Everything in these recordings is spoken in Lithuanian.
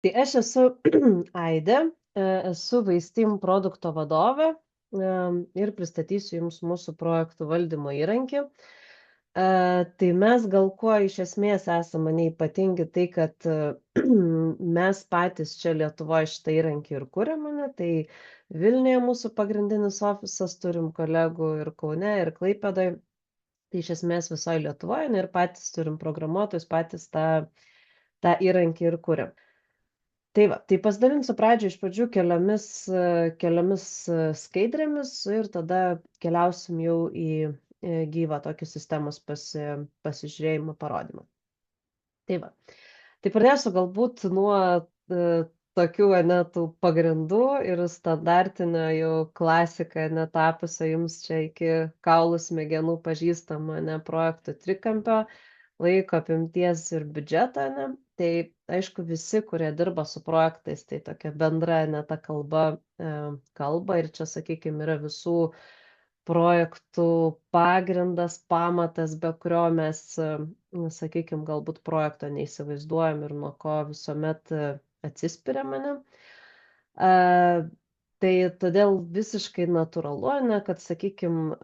Tai aš esu Aidė, esu Vaistim produkto vadovė, ir pristatysiu Jums mūsų projektų valdymo įrankį. Tai mes gal kuo iš esmės esame neypatingi tai, kad mes patys čia Lietuvoje šitą įrankį ir kuriam, ane, tai Vilniuje mūsų pagrindinis ofisas, turim kolegų ir Kaune, ir Klaipėdoje, tai iš esmės visoje Lietuvoje, ir patys turim programuotojus, patys tą įrankį ir kuriam. Tai va, tai pasidalinsiu pradžioj iš pradžių keliomis skaidrėmis ir tada keliausim jau į gyvą tokį sistemos pasižiūrėjimo parodymą. Tai va, tai pradėsiu galbūt nuo tokių, ane, tų pagrindų ir standartinio jau klasika, netapusio jums čia iki kaulų smegenų pažįstamo, ne, projektų trikampio, laiko, apimties ir biudžeto, ane. Tai aišku, visi, kurie dirba su projektais, tai tokia bendra, ne, ta kalba ir čia, sakykime, yra visų projektų pagrindas, pamatas, be kurio mes, sakykime, galbūt projekto neįsivaizduojam ir nuo ko visuomet atsispiriam, ane. Tai todėl visiškai natūralu, ane, kad, sakykim,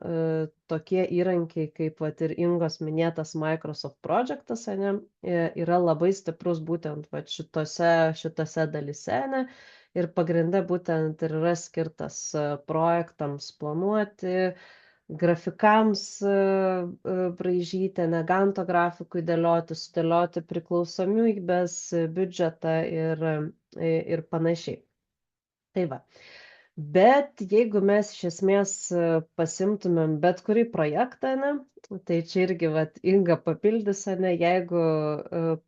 tokie įrankiai kaip vat ir Ingos minėtas Microsoft Projectas, ane, yra labai stiprus būtent vat šitose dalyse, ane, ir pagrinde būtent ir yra skirtas projektams planuoti, grafikams braižyti, ane, Ganto grafikui dėlioti, sudėlioti priklausomybės, biudžetą ir panašiai. Tai va. Bet jeigu mes iš esmės pasimtumėm bet kurį projektą, ne, tai čia irgi vat Inga papildys, ane, jeigu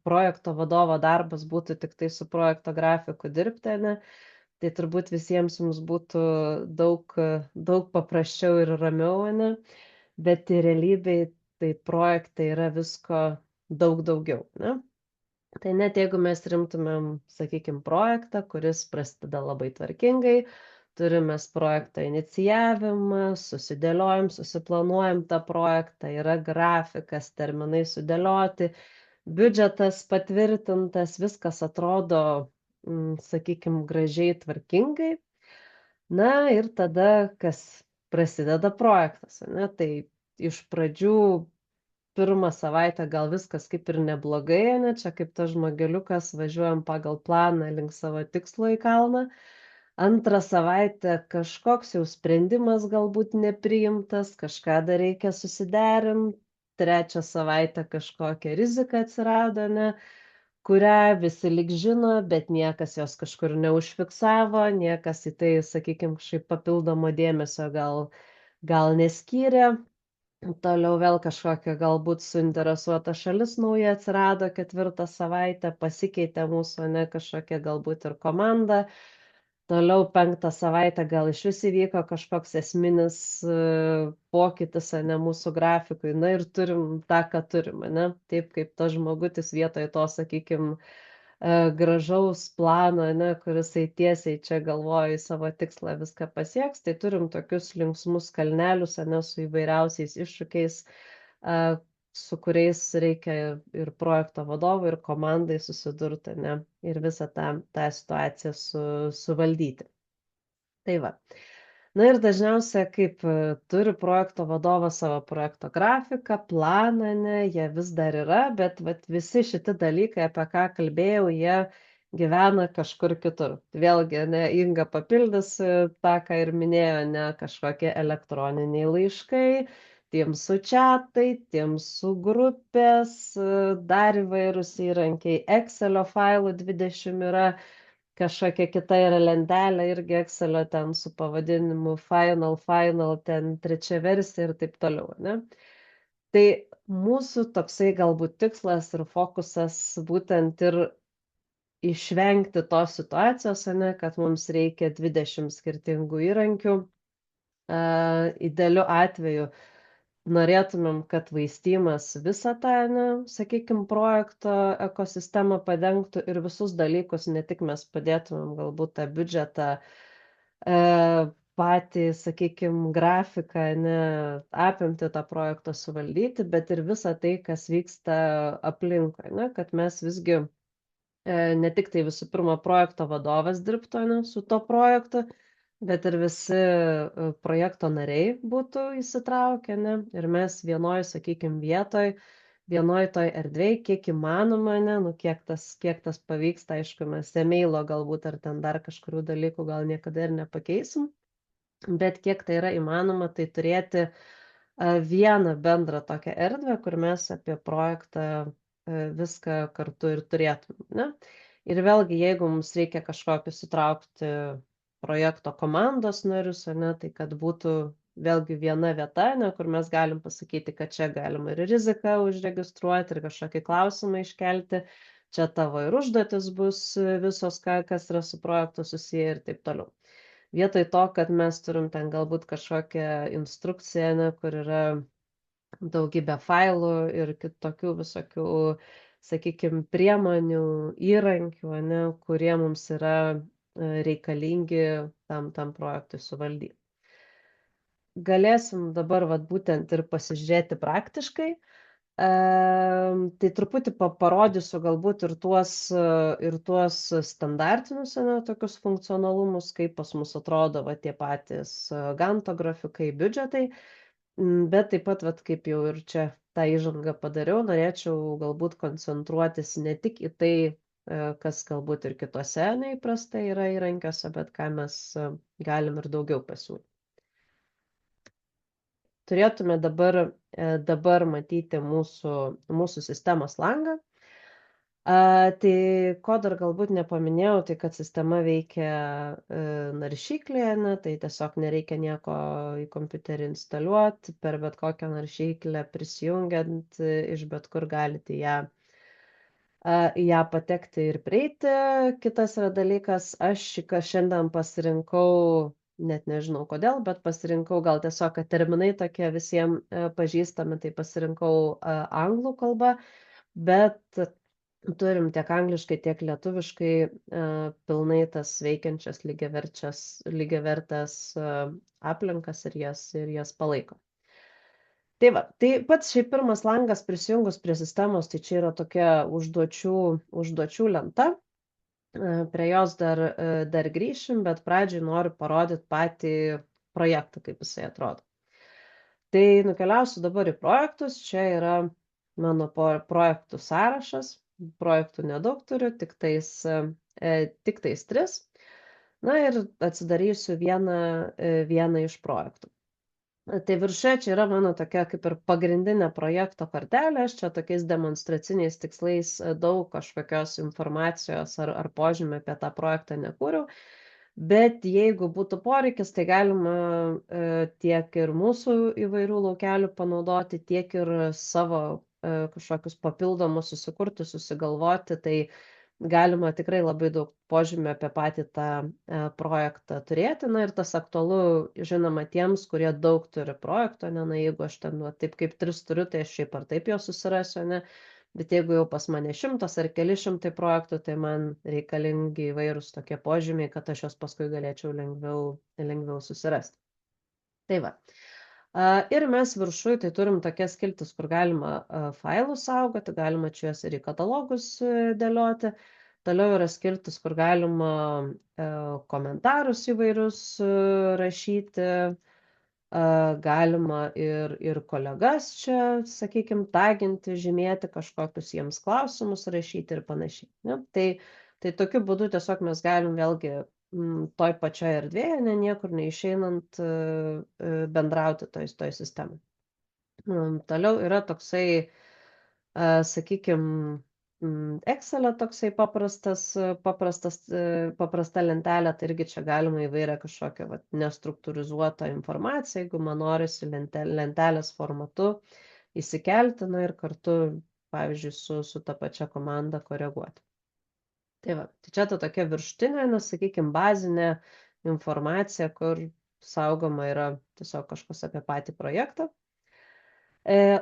projekto vadovo darbas būtų tik tai su projekto grafiku dirbti, ane, tai turbūt visiems jums būtų daug paprasčiau ir ramiau, ane, bet realybėj tai projektai yra visko daug daugiau, ne. Tai net jeigu mes rimtumėm, sakykime, projektą, kuris prasideda labai tvarkingai, turim mes projekto inicijavimą, susidėliojam, susiplanuojam tą projektą, yra grafikas, terminai sudėlioti, biudžetas patvirtintas, viskas atrodo, sakykime, gražiai, tvarkingai. Na ir tada, kas prasideda projektas, ane, tai iš pradžių pirmą savaitę gal viskas kaip ir neblogai, ane, čia kaip tas žmogeliukas važiuojam pagal planą link savo tikslo į kalną. Antrą savaitę kažkoks jau sprendimas galbūt nepriimtas, kažką dar reikia susiderint. Trečią savaitę kažkokia rizika atsirado, ne, kurią visi lyg žino, bet niekas jos kažkur neužfiksavo, niekas į tai, sakykim, kažkaip papildomo dėmesio gal neskyrė. Toliau vėl kažkokia galbūt suinteresuota šalis nauja atsirado ketvirtą savaitę, pasikeitė mūsų, ane, kažkokia galbūt ir komanda. Toliau penktą savaitę gal išvis įvyko kažkoks esminis pokytis, ane, mūsų grafikui. Na ir turim tą, ką turim, ane. Taip kaip tas žmogutis vietoj to, sakykim, gražaus plano, ane, kur jisai tiesiai čia galvoja į savo tikslą viską pasieks, tai turim tokius linksmus kalnelius, ane, su įvairiausiais iššūkiais, su kuriais reikia ir projekto vadovui, ir komandai susidurti, ane, ir visą tą situaciją suvaldyti. Tai va. Na ir dažniausia, kaip turi projekto vadovas savo projekto grafiką, planą, ne, jie vis dar yra, bet vat visi šiti dalykai, apie ką kalbėjau, jie gyvena kažkur kitur. Vėlgi, ne, Inga papildys tą, ką ir minėjo, ne, kažkokie elektroniniai laiškai, tiems su čiatai, tiems su grupės, dar įvairūs įrankiai, Excelio failų 20 yra, kažkokia kita yra lentelė irgi Excelio ten su pavadinimu final, ten trečia versija ir taip toliau, ne? Tai mūsų toksai galbūt tikslas ir fokusas būtent ir išvengti tos situacijos, ane, kad mums reikia 20 skirtingų įrankių. Idealiu atveju norėtumėm, kad Vaistymas visą tą, ane, sakykim, projekto ekosistemą padengtų ir visus dalykus, ne tik mes padėtumėm galbūt tą biudžetą, patį, sakykim, grafiką, ane, apimtį tą projektą suvaldyti, bet ir visą tai, kas vyksta aplinkui, ane, kad mes visgi ne tik tai visų pirma projekto vadovas dirbtų, ane, su tuo projektu, bet ir visi projekto nariai būtų įsitraukę, ne, ir mes vienoj, sakykim, vietoj, vienoj toj erdvėj, kiek įmanoma, ne, nu, kiek tas pavyksta, aišku, mes emailo galbūt ar ten dar kažkurių dalykų gal niekada ir nepakeisim, bet kiek tai yra įmanoma, tai turėti vieną bendrą tokią erdvę, kur mes apie projektą viską kartu ir turėtume, ne? Ir vėlgi, jeigu mums reikia kažkokius įtraukti projekto komandos narius, ne, tai kad būtų vėlgi viena vieta, ne, kur mes galim pasakyti, kad čia galima ir riziką užregistruoti, ir kažkokį klausimą iškelti, čia tavo ir užduotis bus visos, kas yra su projektu susiję ir taip toliau. Vietoj to, kad mes turim ten galbūt kažkokią instrukciją, ne, kur yra daugybė failų ir kitokių visokių, sakykim, priemonių, įrankių, ane, kurie mums yra reikalingi tam projektui suvaldyti. Galėsim dabar vat būtent ir pasižiūrėti praktiškai. Tai truputį parodysiu galbūt ir tuos standartinius, ane, tokius funkcionalumus, kaip pas mus atrodo va tie patys Ganto grafikai, biudžetai. Bet taip pat, vat, kaip jau ir čia tą įžangą padariau, norėčiau galbūt koncentruotis ne tik į tai, kas galbūt ir kitose neįprastai yra įrankiuose, bet ką mes galim ir daugiau pasiūlyti. Turėtume dabar matyti mūsų sistemos langą. Tai ko dar galbūt nepaminėjau, tai kad sistema veikia naršyklėje, ne, tai tiesiog nereikia nieko į kompiuterį instaliuoti, per bet kokią naršyklę prisijungiant iš bet kur galite į ją patekti ir prieiti. Kitas yra dalykas, aš šiandien pasirinkau, net nežinau kodėl, bet pasirinkau gal tiesiog, kad terminai tokie visiems pažįstami, tai pasirinkau anglų kalbą, bet turim tiek angliškai, tiek lietuviškai pilnai tas veikiančias lygiavertes aplinkas ir jas palaiko. Tai va, tai pats šiaip pirmas langas prisijungus prie sistemos, tai čia yra tokia užduočių lenta. Prie jos dar grįšim, bet pradžiai noriu parodyti patį projektą, kaip jisai atrodo. Tai nukeliausiu dabar į projektus, čia yra mano projektų sąrašas, projektų nedaug turiu, tik tais 3. Na ir atsidarysiu vieną iš projektų. Tai viršuje čia yra mano tokia kaip ir pagrindinė projekto kortelė, aš čia tokiais demonstraciniais tikslais daug kažkokios informacijos ar požymį apie tą projektą nekūriau, bet jeigu būtų poreikis, tai galima tiek ir mūsų įvairių laukelių panaudoti, tiek ir savo kažkokius papildomus susikurti, susigalvoti, tai galima tikrai labai daug požymių apie patį tą projektą turėti, na ir tas aktualu, žinoma, tiems, kurie daug turi projekto, ne, na, jeigu aš ten, taip kaip 3 turiu, tai aš šiaip ar taip juos susirasiu, ne, bet jeigu jau pas mane 100 ar keli šimtai projektų, tai man reikalingi įvairūs tokie požymiai, kad aš juos paskui galėčiau lengviau susirasti. Tai va. Ir mes viršui tai turim tokias skiltis, kur galima failus saugoti, galima čia juos ir į katalogus dėlioti. Toliau yra skiltis, kur galima komentarus įvairius rašyti, galima ir kolegas čia, sakykime, taginti, žymėti kažkokius jiems klausimus rašyti ir panašiai. Ne? Tai tokiu būdu tiesiog mes galim vėlgi toj pačioje erdvėje, niekur neišeinant bendrauti toj sistemai. Toliau yra toksai, sakykime, Excel'e toksai paprasta lentelė, tai irgi čia galima įvairią kažkokią nestruktūrizuotą informaciją, jeigu man norisi lentelės formatu įsikelti, na ir kartu, pavyzdžiui, su ta pačia komanda koreguoti. Tai va, tai čia ta tokia viršutinė, sakykime, bazinė informacija, kur saugoma yra tiesiog kažkas apie patį projektą.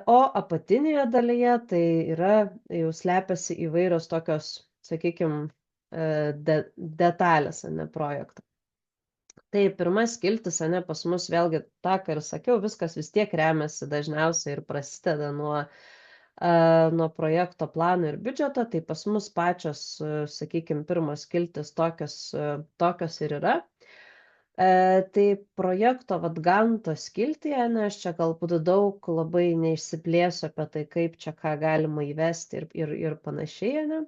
O apatinėje dalyje tai yra, jau slepiasi įvairios tokios, sakykime, detalės, ne, projekto. Tai pirma skiltis, ne, pas mus vėlgi, tą, ką ir sakiau, viskas vis tiek remiasi dažniausiai ir prasideda nuo nuo projekto plano ir biudžeto, tai pas mus pačios, sakykime, pirmos skiltys tokios ir yra. Tai projekto vat Ganto skiltyje, aš čia galbūt daug labai neišsiplėsiu apie tai, kaip čia ką galima įvesti ir panašiai, ane.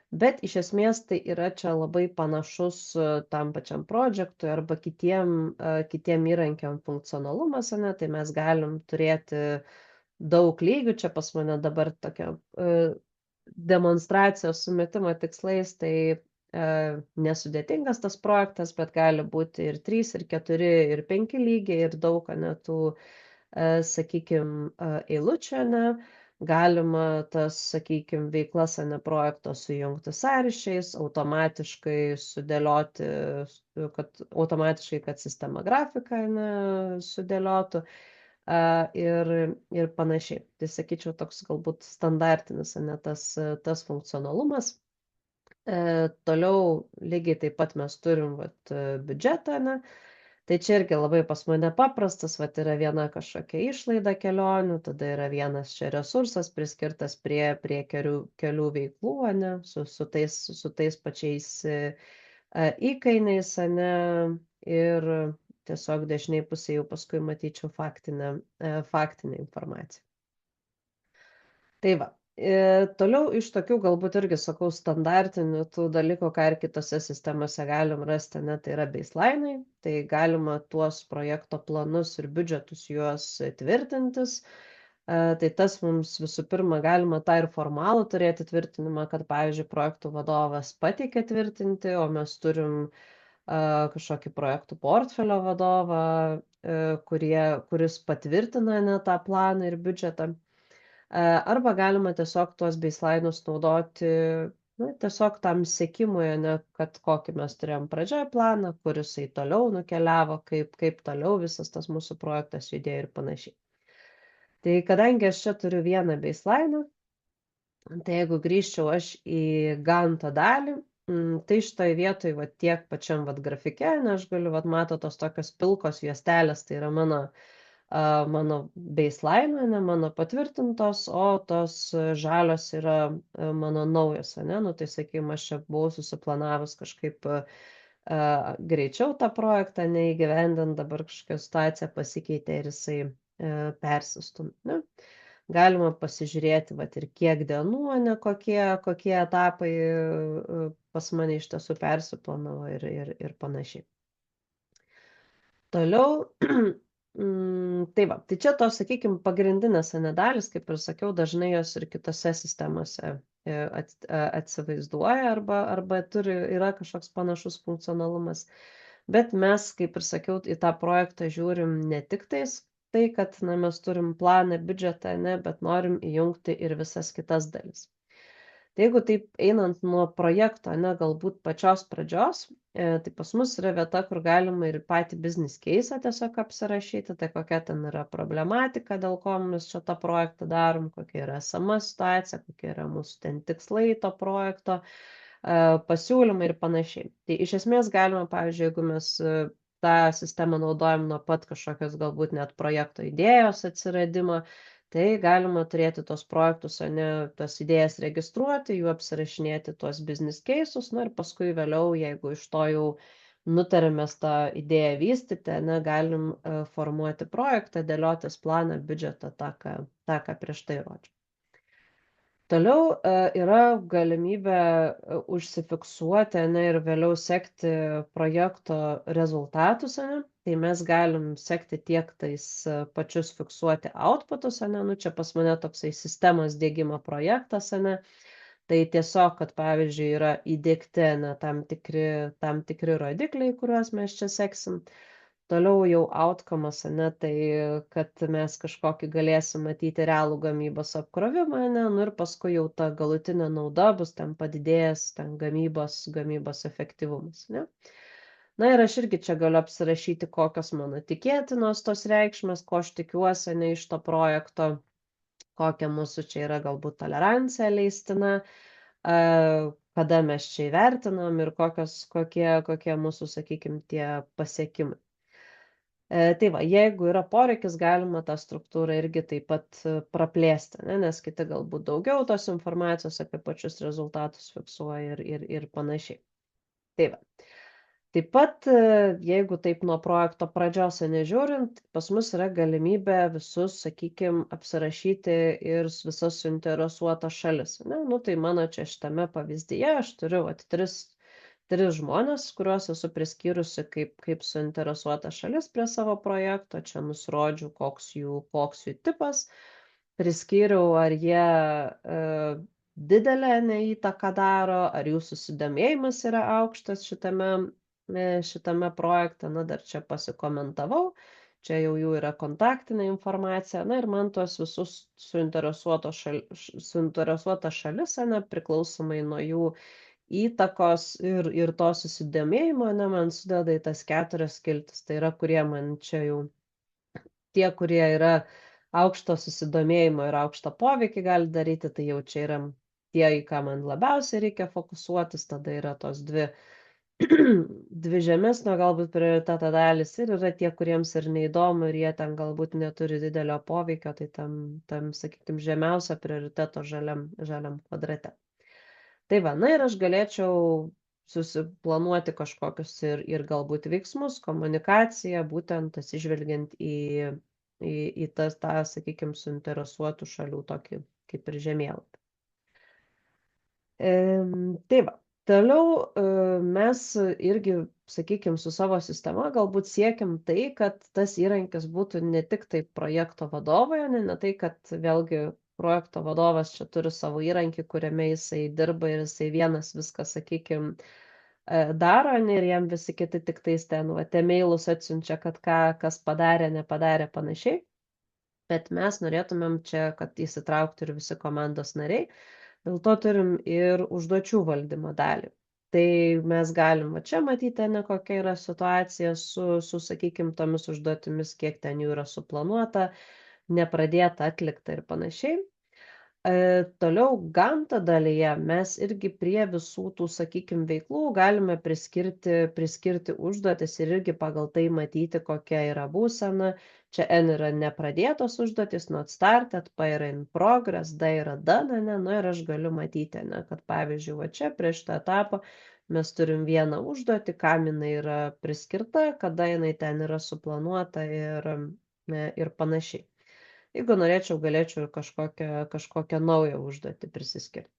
Bet iš esmės tai yra čia labai panašus tam pačiam projektui arba kitiem įrankiam funkcionalumas, ane, tai mes galim turėti daug lygių, čia pas mane dabar tokia demonstracijos sumetimo tikslais, tai nesudėtingas tas projektas, bet gali būti ir 3, ir 4, ir 5 lygiai, ir daug, ane, tų, sakykime, eilučių, ane. Galima tas, sakykime, veiklas, ane, projekto sujungti sąryšiais, automatiškai sudėlioti, kad sistema grafiką, ane, sudėliotų ir panašiai. Tai sakyčiau, toks galbūt standartinis, ane, tas funkcionalumas. Toliau lygiai taip pat mes turim biudžetą, ane. Tai čia irgi labai pas mane paprastas, yra viena kažkokia išlaida kelionių, tada yra vienas čia resursas priskirtas prie kelių veiklų, ane, su tais pačiais įkainiais, ane, ir tiesiog dešiniai pusėje jau paskui matyčiau faktinę informaciją. Tai va. Toliau iš tokių galbūt irgi sakau standartinių tų dalykų, ką ir kitose sistemose galim rasti, ne, tai yra baseline'ai, tai galima tuos projekto planus ir biudžetus juos tvirtintis. Tai tas mums visų pirma galima tą ir formalų turėti tvirtinimą, kad, pavyzdžiui, projektų vadovas pateikia tvirtinti, o mes turim kažkokį projektų portfelio vadovą, kuris patvirtina, ne, tą planą ir biudžetą. Arba galima tiesiog tuos baseline'us naudoti, na, tiesiog tam sekimui, ane, kad kokį mes turėjom pradžioje planą, kur jisai toliau nukeliavo, kaip toliau visas tas mūsų projektas judėjo ir panašiai. Tai kadangi aš čia turiu vieną baseline'ą, tai jeigu grįžčiau aš į Ganto dalį, tai šitoj vietoj tiek pačiam grafike, aš galiu, mato tos tokios pilkos juostelės, tai yra mano baseline, ne, mano patvirtintos, o tos žalios yra mano naujos, ne, nu tai sakykime, aš čia buvau susiplanavus kažkaip greičiau tą projektą neįgyvendint, dabar kažkokia situacija pasikeitė ir jisai persistumė, ne. Galima pasižiūrėti, ir kiek dienų, ne, kokie etapai pas mane iš tiesų persiplanavo ir panašiai. Toliau, tai va, tai čia tos, sakykime, pagrindinės dalis, kaip ir sakiau, dažnai jos ir kitose sistemose atsivaizduoja arba yra kažkoks panašus funkcionalumas. Bet mes, kaip ir sakiau, į tą projektą žiūrim ne tik tais tai, kad mes turim planą, biudžetą, ne, bet norim įjungti ir visas kitas dalis. Tai jeigu taip einant nuo projekto, ne, galbūt pačios pradžios, tai pas mus yra vieta, kur galima ir patį business case'ą tiesiog apsirašyti, tai kokia ten yra problematika, dėl ko mes čia tą projektą darom, kokia yra esama situacija, kokie yra mūsų ten tikslai to projekto, pasiūlymai ir panašiai. Tai iš esmės galima, pavyzdžiui, jeigu mes tą sistemą naudojam nuo pat kažkokios galbūt net projekto idėjos atsiradimo, tai galima turėti tos projektus, ane, tas idėjas registruoti, jų apsirašinėti tuos business case'us, ir paskui vėliau, jeigu iš to jau nutarėm mes tą idėją vystyti, ane, galim formuoti projektą, dėliotis planą, biudžetą, tą, ką prieš tai rodžiau. Toliau yra galimybė užsifiksuoti, ane, ir vėliau sekti projekto rezultatus, ane. Tai mes galim sekti tiek tais pačius fiksuoti outputus, ane, nu čia pas mane toksai sistemos diegimo projektas, ane. Tai tiesiog, kad pavyzdžiui yra įdiegti, ane, tam tikri rodikliai, kuriuos mes čia seksim. Toliau jau outcome'as, ane, tai kad mes kažkokį galėsim matyti realų gamybos apkrovimą, ane, ir paskui jau ta galutinė nauda bus ten padidėjęs, ten gamybos efektyvumas, ne. Na ir aš irgi čia galiu apsirašyti, kokios mano tikėtinos tos reikšmės, ko aš tikiuosi, ne, iš to projekto, kokia mūsų čia yra galbūt tolerancija leistina, kada mes čia įvertinam ir kokie mūsų, sakykime, tie pasiekimai. Tai va, jeigu yra poreikis, galima tą struktūrą irgi taip pat praplėsti, ne, nes kiti galbūt daugiau tos informacijos apie pačius rezultatus fiksuoja ir panašiai. Tai va. Taip pat, jeigu taip nuo projekto pradžios nežiūrint, pas mus yra galimybė visus, sakykim, apsirašyti ir visas suinteresuotas šalis, ane. Nu, tai mano čia šitame pavyzdyje aš turiu vat tris žmones, kuriuos esu priskyrusi kaip suinteresuotas šalis prie savo projekto. Čia nusirodžiau, koks jų tipas. Priskyriau, ar jie didelę įtaką daro, ar jų susidomėjimas yra aukštas šitame projekte. Na, dar čia pasikomentavau. Čia jau jų yra kontaktinė informacija. Na ir man tuos visus suinteresuotas šalis, ane, priklausomai nuo jų įtakos ir to susidomėjimo, ane, man sudeda į tas 4 skiltis. Tai yra, kurie man čia jau tie, kurie yra aukšto susidomėjimo ir aukštą poveikį gali daryti, tai jau čia yra tie, į ką man labiausiai reikia fokusuotis. Tada yra tos dvi žemesnio galbūt prioriteto dalys ir yra tie, kuriems ir neįdomu ir jie ten galbūt neturi didelio poveikio, tai tam sakykim, žemiausio prioriteto žaliam kvadrate. Tai va, na ir aš galėčiau susiplanuoti kažkokius ir galbūt veiksmus, komunikaciją, būtent atsižvelgiant į tą, sakykim, suinteresuotų šalių tokį kaip ir žemėlapį. Tai va, toliau mes irgi, sakykim, su savo sistema galbūt siekiam tai, kad tas įrankis būtų ne tik tai projekto vadovoje, ne tai, kad vėlgi projekto vadovas čia turi savo įrankį, kuriame jisai dirba ir jisai vienas viską, sakykim, daro, ir jam visi kiti tik tais ten, emailus atsiunčia, kad kas padarė, nepadarė, panašiai. Bet mes norėtumėm čia, kad įsitrauktų ir visi komandos nariai. Dėl to turim ir užduočių valdymo dalį. Tai mes galim čia matyti, ne, kokia yra situacija su sakykim, tomis užduotimis, kiek ten jų yra suplanuota, nepradėta, atlikta ir panašiai. Toliau Gantt dalyje mes irgi prie visų tų, sakykim, veiklų galime priskirti užduotis ir irgi pagal tai matyti, kokia yra būsena. Čia N yra nepradėtos užduotis, not started, P yra in progress, D yra done, ne, nu ir aš galiu matyti, ne, kad pavyzdžiui, va čia prie šitą etapą mes turim vieną užduotį, kam jinai yra priskirta, kada jinai ten yra suplanuota ir panašiai. Jeigu norėčiau, galėčiau ir kažkokią naują užduotį prisiskirti.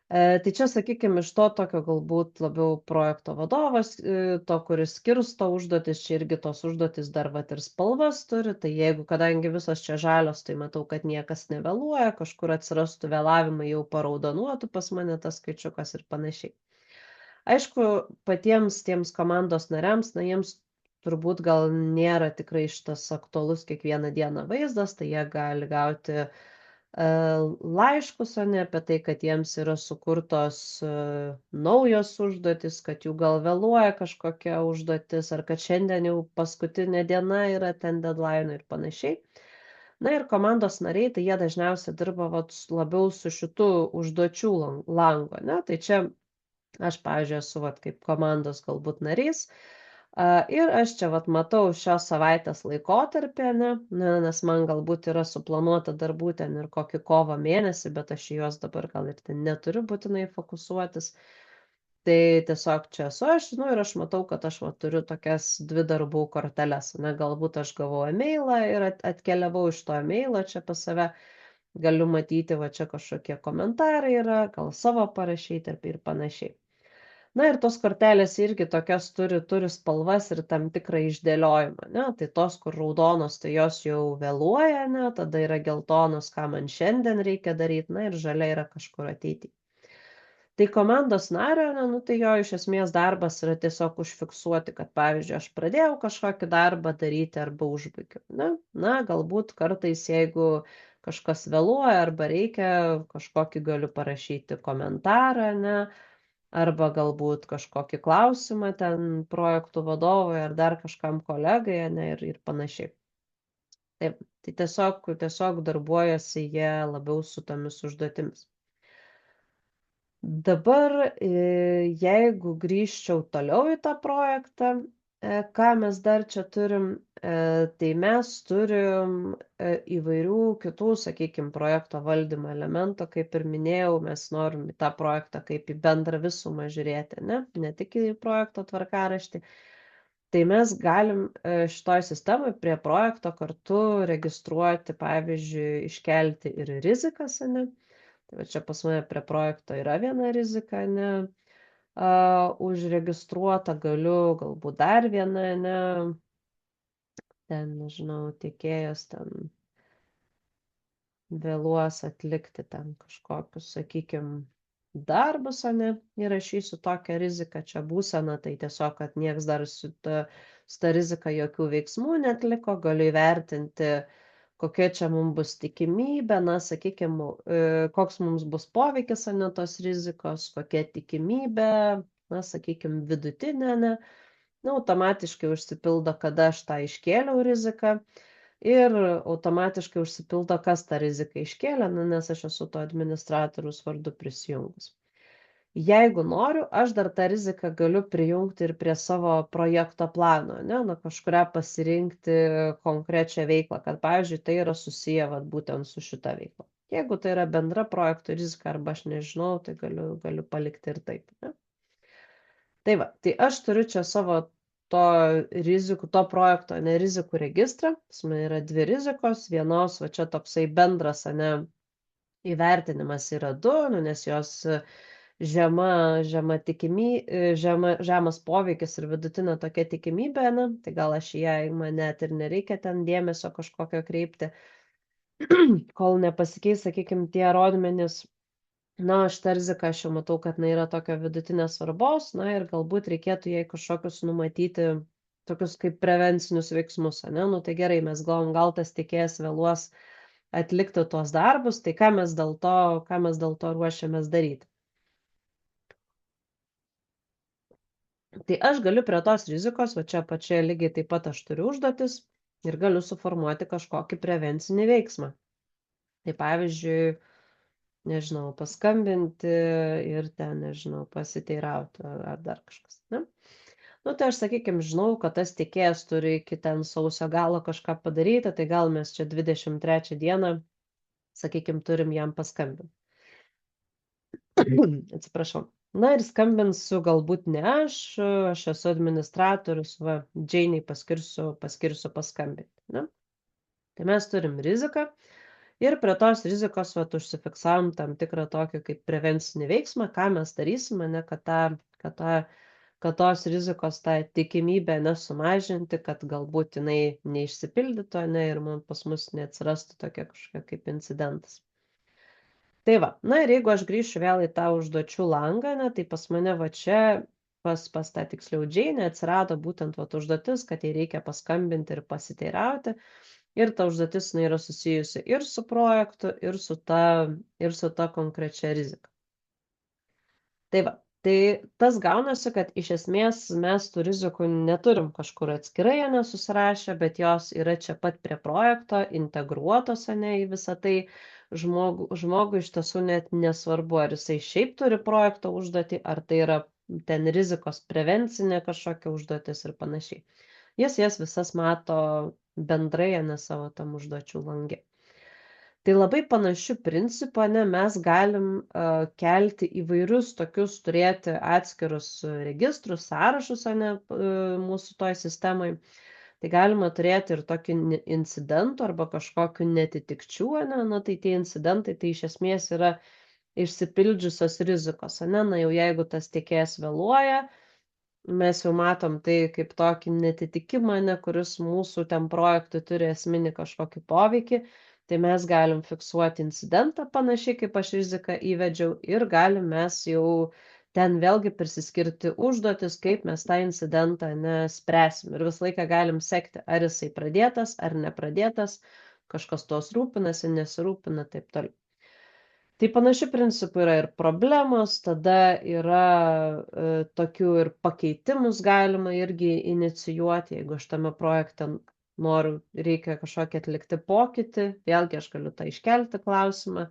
Tai čia, sakykime, iš to tokio galbūt labiau projekto vadovas, to, kuris skirsto užduotis, čia irgi tos užduotis dar vat ir spalvas turi, tai jeigu, kadangi visos čia žalios, tai matau, kad niekas nevėluoja, kažkur atsirastų vėlavimai, jau paraudonuotų pas mane tas skaičiukas ir panašiai. Aišku, patiems tiems komandos nariams, na, jiems turbūt gal nėra tikrai šitas aktualus kiekvieną dieną vaizdas, tai jie gali gauti laiškus, o ne apie tai, kad jiems yra sukurtos naujos užduotis, kad jų gal vėluoja kažkokia užduotis, ar kad šiandien jau paskutinė diena yra ten deadline ir panašiai. Na ir komandos nariai, tai jie dažniausiai dirba labiau su šitu užduočių langu, ne? Tai čia aš, pavyzdžiui, esu kaip komandos galbūt narys, ir aš čia matau šios savaitės laikotarpį, ne, nes man galbūt yra suplanuota darbų ten ir kokį kovo mėnesį, bet aš į juos dabar gal ir ten neturiu būtinai fokusuotis. Tai tiesiog čia esu aš, ir aš matau, kad aš turiu tokias 2 darbų korteles. Na, galbūt aš gavau emailą ir atkeliavau iš to emailo čia pas save. Galiu matyti, čia kažkokie komentarai yra, gal savo parašyti ir panašiai. Na ir tos kortelės irgi tokias turi spalvas ir tam tikrą išdėliojimą, ne? Tai tos, kur raudonos, tai jos jau vėluoja, ne? Tada yra geltonos, ką man šiandien reikia daryti, na ir žalia yra kažkur ateity. Tai komandos nario, ne, tai jo iš esmės darbas yra tiesiog užfiksuoti, kad pavyzdžiui, aš pradėjau kažkokį darbą daryti arba užbaigiau, ne? Na, galbūt kartais, jeigu kažkas vėluoja arba reikia, kažkokį galiu parašyti komentarą, ne? Arba galbūt kažkokį klausimą ten projektų vadovui ar dar kažkam kolegai, ne, ir panašiai. Taip, tai tiesiog darbuojasi jie labiau su tomis užduotimis. Dabar, jeigu grįžčiau toliau į tą projektą, ką mes dar čia turim, tai mes turim įvairių kitų, sakykim, projekto valdymo elementų, kaip ir minėjau, mes norim į tą projektą kaip į bendrą visumą žiūrėti, ne tik į projekto tvarkaraštį. Tai mes galim šitoj sistemoj prie projekto kartu registruoti, pavyzdžiui, iškelti ir rizikas, ane. Tai va čia pas mane prie projekto yra viena rizika, ane, užregistruota, galiu galbūt dar vieną, ane, ten, nežinau, tiekėjas ten vėluos atlikti ten kažkokius, sakykim, darbus, ane, įrašysiu tokią riziką, čia būsena, tai tiesiog, kad nieks dar su ta rizika jokių veiksmų neatliko, galiu įvertinti, kokia čia mums bus tikimybė, na, sakykim, koks mums bus poveikis, ane, tos rizikos, kokia tikimybė, na, sakykim, vidutinė, ne, na, automatiškai užsipildo, kada aš tą iškėliau riziką. Ir automatiškai užsipildo, kas tą riziką iškėlė, nu, nes aš esu to administratoriaus vardu prisijungus. Jeigu noriu, aš dar tą riziką galiu prijungti ir prie savo projekto plano, ne, na, kažkurią pasirinkti konkrečią veiklą, kad, pavyzdžiui, tai yra susiję vat, būtent su šita veikla. Jeigu tai yra bendra projekto rizika arba aš nežinau, tai galiu palikti ir taip. Ne? Tai va, tai aš turiu čia savo to rizikų, to projekto, ne rizikų registrą. Pas mane yra dvi rizikos, vienos, va čia toksai bendras, ne, įvertinimas yra 2, nu, nes jos žemas poveikis ir vidutinė tokia tikimybė, ne, tai gal aš ją man net ir nereikia ten dėmesio kažkokio kreipti, kol nepasikeis, sakykim, tie rodmenys. Na, šitą riziką aš jau matau, kad jinai yra tokio vidutinės svarbos, na ir galbūt reikėtų jai kažkokius numatyti tokius kaip prevencinius veiksmus, ane? Nu tai gerai, mes galvom, gal tas tiekėjas vėluos atlikti tuos darbus, tai ką mes dėl to ruošiamės daryti. Tai aš galiu prie tos rizikos, va čia pačioje lygiai taip pat aš turiu užduotis ir galiu suformuoti kažkokį prevencinį veiksmą. Tai pavyzdžiui, nežinau, paskambinti ir ten, nežinau, pasiteirauti ar dar kažkas, ne? Nu, tai aš, sakykim, žinau, kad tas tiekėjas turi iki ten sausio galo kažką padaryti, tai gal mes čia 23 dieną, sakykim, turim jam paskambinti. Atsiprašau. Na ir skambinsiu galbūt ne aš esu administratorius, va, Džeiniai paskirsiu paskambinti, ne? Tai mes turim riziką. Ir prie tos rizikos vat užsifiksavom tam tikrą tokį kaip prevencinį veiksmą, ką mes darysim, ane, kad tos rizikos tą tikimybę nesumažinti, kad galbūt jinai neišsipildytų, ane, ir pas mus neatsirastų tokia kažkokia kaip incidentas. Tai va, na ir jeigu aš grįšiu vėl į tą užduočių langą, ne, tai pas mane va čia, pas tą tiksliau Džeinę atsirado būtent vat užduotis, kad jai reikia paskambinti ir pasiteirauti. Ir ta užduotis jinai yra susijusi ir su projektu, ir su ta konkrečia rizika. Tai va, tai tas gaunasi, kad iš esmės mes tų rizikų neturim kažkur atskirai, ane, susirašę, bet jos yra čia pat prie projekto, integruotos, ane, į visą tai. Žmogui iš tiesų net nesvarbu, ar jisai šiaip turi projekto užduotį, ar tai yra ten rizikos prevencinė kažkokia užduotis ir panašiai. Jis jas visas mato bendrai, ane, savo tam užduočių lange. Tai labai panašiu principu, ane, mes galim kelti įvairius tokius, turėti atskirus registrus, sąrašus, ane, mūsų toj sistemai. Tai galima turėti ir tokį incidentų arba kažkokių netitikčių, ane, na tai tie incidentai tai iš esmės yra išsipildžiusios rizikos, ane, na jau jeigu tas tiekėjas vėluoja, mes jau matom tai kaip tokį netitikimą, ne, kuris mūsų ten projektui turi esminį kažkokį poveikį, tai mes galim fiksuoti incidentą panašiai, kaip aš riziką įvedžiau ir galim mes jau ten vėlgi prisiskirti užduotis, kaip mes tą incidentą nespręsim. Ir visą laiką galim sekti, ar jisai pradėtas, ar nepradėtas, kažkas tos rūpinasi, nesirūpina, taip toliau. Tai panašių principų yra ir problemos, tada yra tokių ir pakeitimus galima irgi inicijuoti, jeigu aš tame projekte noriu, reikia kažkokį atlikti pokytį, vėlgi aš galiu tą iškelti klausimą,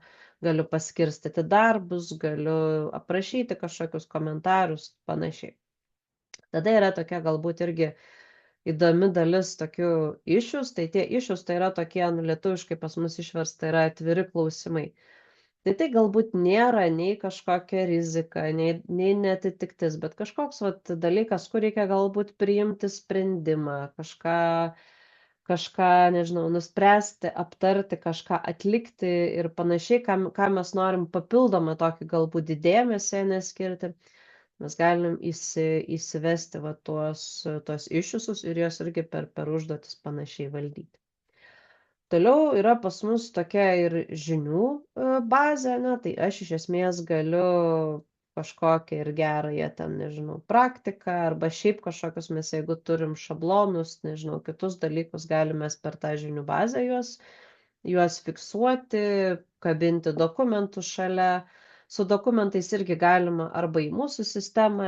galiu paskirstyti darbus, galiu aprašyti kažkokius komentarus, panašiai. Tada yra tokia galbūt irgi įdomi dalis tokių issues, tai tie issues tai yra tokie, lietuviškai pas mus išversta yra atviri klausimai. Tai galbūt nėra nei kažkokia rizika, nei neatitiktis, bet kažkoks vat dalykas, kur reikia galbūt priimti sprendimą, kažką, nežinau, nuspręsti, aptarti, kažką atlikti ir panašiai, ką mes norim papildomą tokį galbūt dėmesį neskirti. Mes galim įsivesti va tuos iššūkius ir juos irgi per užduotis panašiai valdyti. Toliau yra pas mus tokia ir žinių bazė, tai aš iš esmės galiu kažkokią ir gerąją ten, nežinau, praktiką arba šiaip kažkokius mes, jeigu turim šablonus, nežinau, kitus dalykus, galime per tą žinių bazę juos fiksuoti, kabinti dokumentus šalia. Su dokumentais irgi galima arba į mūsų sistemą,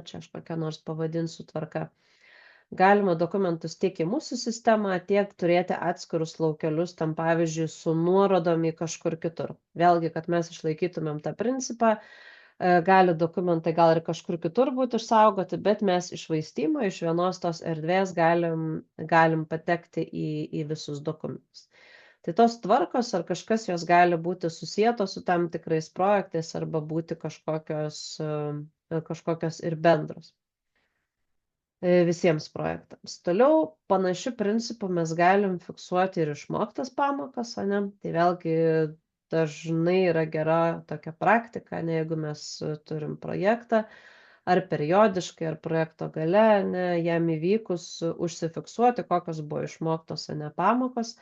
čia aš kokią nors pavadinsiu tvarką. Galima dokumentus tiek į mūsų sistemą, tiek turėti atskirus laukelius, tam pavyzdžiui, su nuorodom į kažkur kitur. Vėlgi, kad mes išlaikytumėm tą principą, gali dokumentai gal ir kažkur kitur būti išsaugoti, bet mes iš švaistymo, iš vienos tos erdvės galim patekti į visus dokumentus. Tai tos tvarkos ar kažkas jos gali būti susietos su tam tikrais projektais arba būti kažkokios ir bendros visiems projektams. Toliau panašiu principu mes galim fiksuoti ir išmoktas pamokas, ane? Tai vėlgi dažnai yra gera tokia praktika, jeigu mes turim projektą, ar periodiškai, ar projekto gale, jam įvykus užsifiksuoti, kokios buvo išmoktos, pamokos.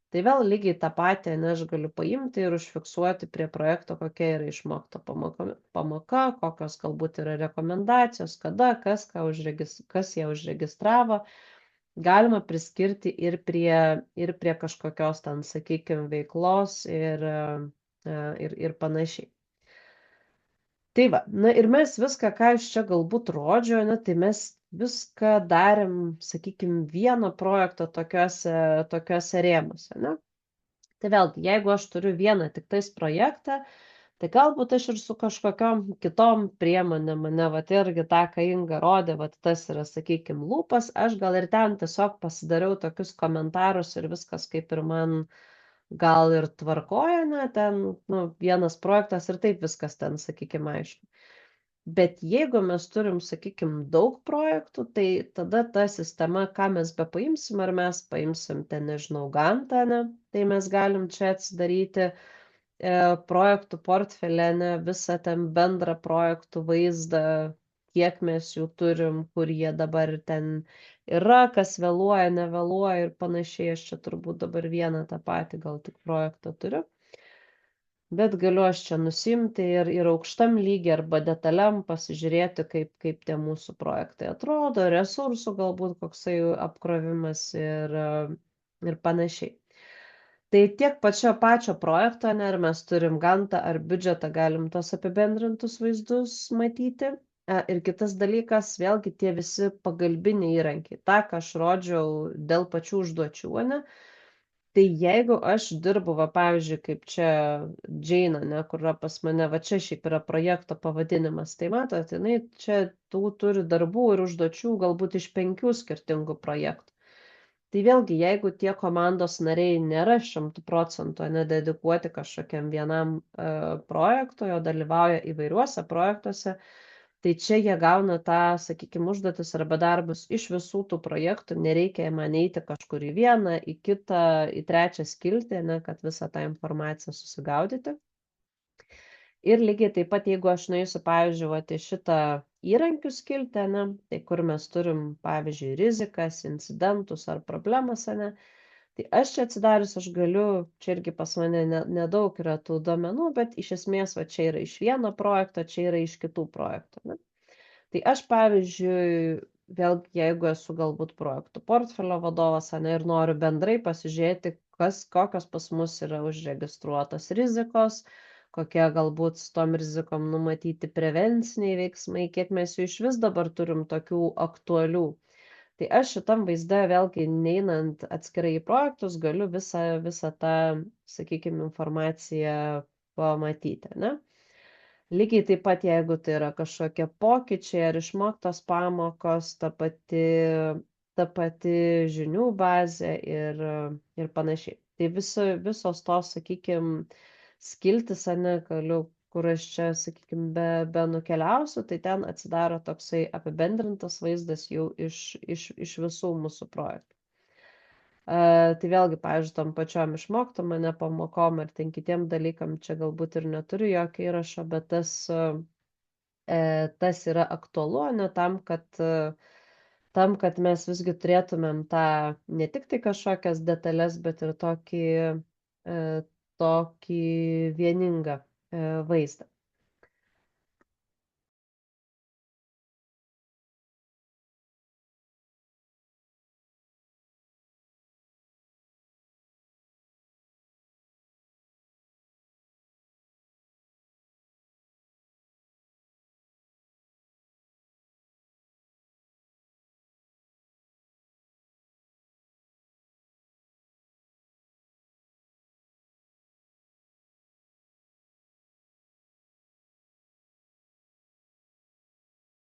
Tai vėl lygiai tą patį, aš galiu paimti ir užfiksuoti prie projekto, kokia yra išmokta pamoka, kokios galbūt yra rekomendacijos, kada, kas ją užregistravo. Galima priskirti ir prie kažkokios ten, sakykime, veiklos ir panašiai. Tai va, ir mes viską, ką aš čia galbūt rodžiau, tai mes viską darėm, sakykime, vieno projekto tokiuose rėmuose, Tai vėlgi, jeigu aš turiu vieną tik tais projektą, tai galbūt aš ir su kažkokiom kitom priemonėm, vat irgi tą, ką Inga rodė, vat tas yra, sakykime, lūpas, aš gal ir ten tiesiog pasidariau tokius komentarus ir viskas kaip ir man gal ir tvarkoja, ten, vienas projektas ir taip viskas ten, sakykime, aišku. Bet jeigu mes turim, sakykime, daug projektų, tai tada ta sistema, ką mes bepaimsim, ar mes paimsim ten, nežinau, Gantą, tai mes galim čia atsidaryti projektų portfelį, visą ten bendrą projektų vaizdą, kiek mes jų turim, kur jie dabar ten yra, kas vėluoja, nevėluoja ir panašiai. Aš čia turbūt dabar vieną tą patį gal tik projektą turiu. Bet galiu aš čia nusimti ir aukštam lygiai arba detaliam pasižiūrėti, kaip tie mūsų projektai atrodo, resursų galbūt koksai apkrovimas ir panašiai. Tai tiek pačio projekto, ar mes turim Gantą ar biudžetą, galim tos apibendrintus vaizdus matyti. Ir kitas dalykas, vėlgi tie visi pagalbiniai įrankiai. Ta, ką aš rodžiau dėl pačių užduočių, Tai jeigu aš dirbu, pavyzdžiui, kaip čia Džeina, kur yra pas mane, čia šiaip yra projekto pavadinimas, tai matot, jinai čia turi darbų ir užduočių galbūt iš 5 skirtingų projektų. Tai vėlgi, jeigu tie komandos nariai nėra 100% nededikuoti kažkokiam vienam projektui, o dalyvauja įvairiuose projektuose, tai čia jie gauna tą, sakykime, užduotis arba darbus iš visų tų projektų, nereikia man eiti kažkur į vieną, į kitą, į trečią skiltį, kad visą tą informaciją susigaudyti. Ir lygiai taip pat, jeigu aš nueisiu, pavyzdžiui, į šitą įrankių skiltį, tai kur mes turim, pavyzdžiui, rizikas, incidentus ar problemas, tai aš čia atsidarius, aš galiu, čia irgi pas mane nedaug yra tų duomenų, bet iš esmės, čia yra iš vieno projekto, čia yra iš kitų projektų. Tai aš, pavyzdžiui, vėlgi, jeigu esu galbūt projektų portfelio vadovas, ir noriu bendrai pasižiūrėti, kokios pas mus yra užregistruotos rizikos, kokie galbūt su tom rizikom numatyti prevenciniai veiksmai, kiek mes jų iš vis dabar turim tokių aktualių. Tai aš šitam vaizde vėlgi neinant atskirai į projektus galiu visą tą, sakykime, informaciją pamatyti, Lygiai taip pat, jeigu tai yra kažkokie pokyčiai ar išmoktos pamokos, ta pati žinių bazė ir panašiai. Tai visos tos, sakykim, skiltis, ane, kur aš čia, sakykim, be nukeliausiu, tai ten atsidaro toksai apibendrintas vaizdas jau iš visų mūsų projektų. Tai vėlgi, pavyzdžiui, tom pačiom išmoktom ane pamokom ar ten kitiem dalykam čia galbūt ir neturiu jokio įrašo, bet tas yra aktualu, ane tam, kad mes visgi turėtumėm tą ne tik tai kažkokias detalės, bet ir tokį vieningą vaizdą.